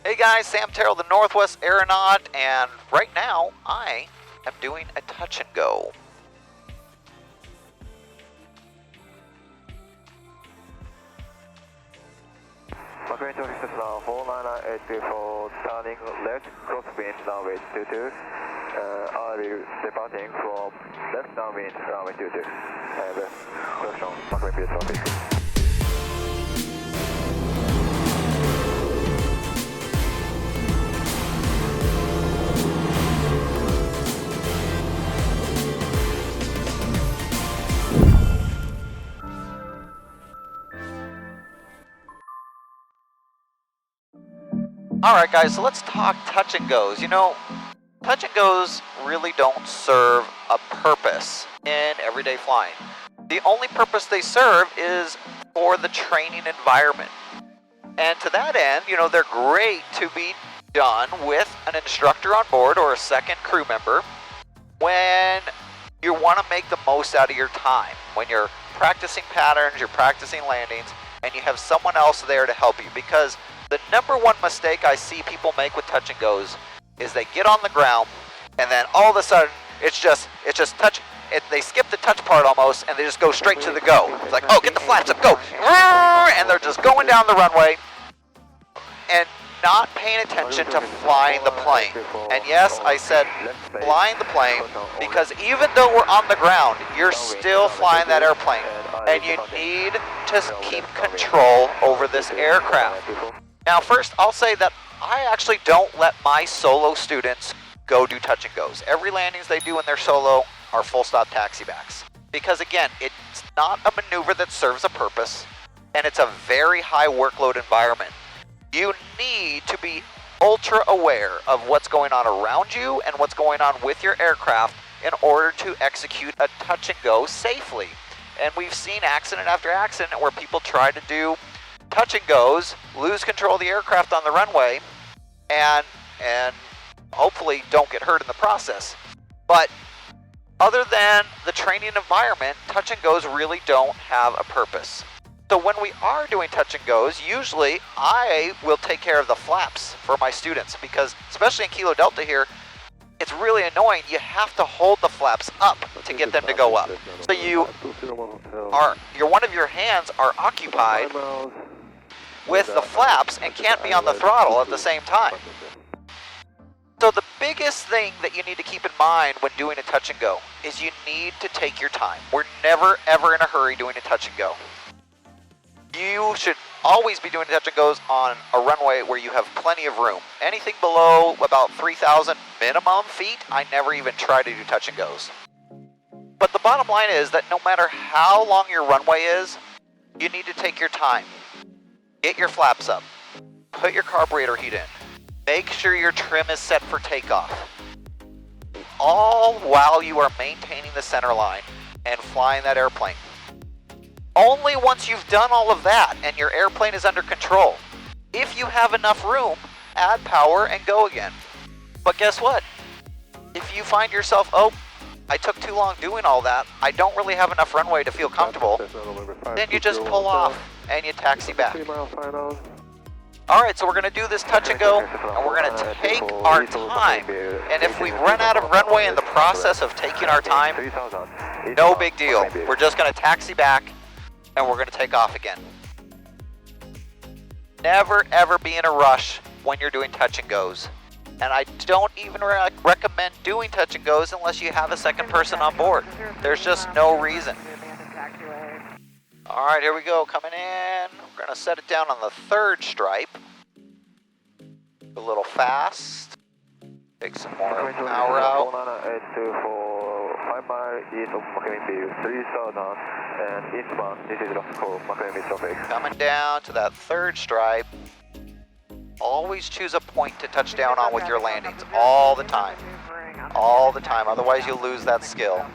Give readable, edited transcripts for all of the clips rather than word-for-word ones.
Hey guys, Sam Terrell, the Northwest Aeronaut, and right now I am doing a touch and go. Macaroni traffic system 49984, turning left, crosswind runway 22. I will departing from left downwind runway 22. And correction, Macaroni traffic. Alright guys, so let's talk touch and goes. You know, touch and goes really don't serve a purpose in everyday flying. The only purpose they serve is for the training environment. And to that end, you know, they're great to be done with an instructor on board or a second crew member when you want to make the most out of your time. When you're practicing patterns, you're practicing landings, and you have someone else there to help you. Because the number one mistake I see people make with touch and goes is they get on the ground and then all of a sudden it's just touch. They skip the touch part almost and they just go straight to the go. It's like, oh, get the flaps up, go, and they're just going down the runway and not paying attention to flying the plane. And yes, I said flying the plane because even though we're on the ground, you're still flying that airplane, and you need to keep control over this aircraft. Now first, I'll say that I actually don't let my solo students go do touch and goes. Every landings they do in their solo are full stop taxi backs. Because again, it's not a maneuver that serves a purpose, and it's a very high workload environment. You need to be ultra aware of what's going on around you and what's going on with your aircraft in order to execute a touch and go safely. And we've seen accident after accident where people try to do touch and goes, lose control of the aircraft on the runway, and hopefully don't get hurt in the process. But other than the training environment, touch and goes really don't have a purpose. So when we are doing touch and goes, usually I will take care of the flaps for my students because, especially in Kilo Delta here, it's really annoying. You have to hold the flaps up to get them to go up. So one of your hands are occupied with the flaps and can't be on the throttle at the same time. So the biggest thing that you need to keep in mind when doing a touch and go is you need to take your time. We're never ever in a hurry doing a touch and go. You should always be doing touch and goes on a runway where you have plenty of room. Anything below about 3,000 minimum feet, I never even try to do touch and goes. But the bottom line is that no matter how long your runway is, you need to take your time. Get your flaps up. Put your carburetor heat in. Make sure your trim is set for takeoff. All while you are maintaining the center line and flying that airplane. Only once you've done all of that and your airplane is under control, if you have enough room, add power and go again. But guess what? If you find yourself, oh, I took too long doing all that, I don't really have enough runway to feel comfortable, then you just pull off and you taxi back. Alright, so we're going to do this touch and go, and we're going to take our time. And if we run out of runway in the process of taking our time, no big deal. We're just going to taxi back, and we're going to take off again. Never ever be in a rush when you're doing touch and goes. And I don't even recommend doing touch and goes unless you have a second person on board. There's just no reason. Alright, here we go, coming in. We're going to set it down on the third stripe. A little fast. Take some more power out. Coming down to that third stripe. Always choose a point to touch down on with your landings. All the time. All the time, otherwise you'll lose that skill.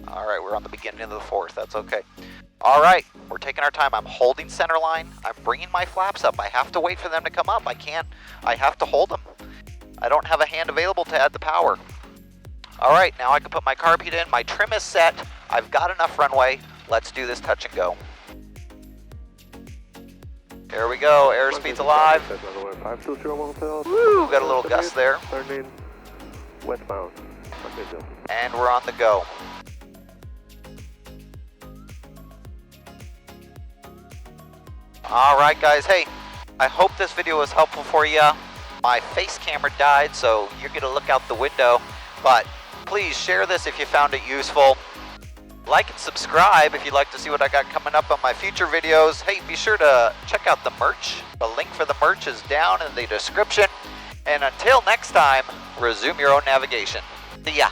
Alright, we're on the beginning of the fourth, that's okay. Alright, we're taking our time. I'm holding center line. I'm bringing my flaps up. I have to wait for them to come up. I have to hold them. I don't have a hand available to add the power. Alright, now I can put my carb heat in. My trim is set. I've got enough runway. Let's do this touch and go. There we go, airspeed's alive. 520 Woo, got a little gust there. Turning westbound. And we're on the go. Alright guys, hey, I hope this video was helpful for you. My face camera died, so you're going to look out the window. But please share this if you found it useful. Like and subscribe if you'd like to see what I got coming up on my future videos. Hey, be sure to check out the merch. The link for the merch is down in the description. And until next time, resume your own navigation. See ya.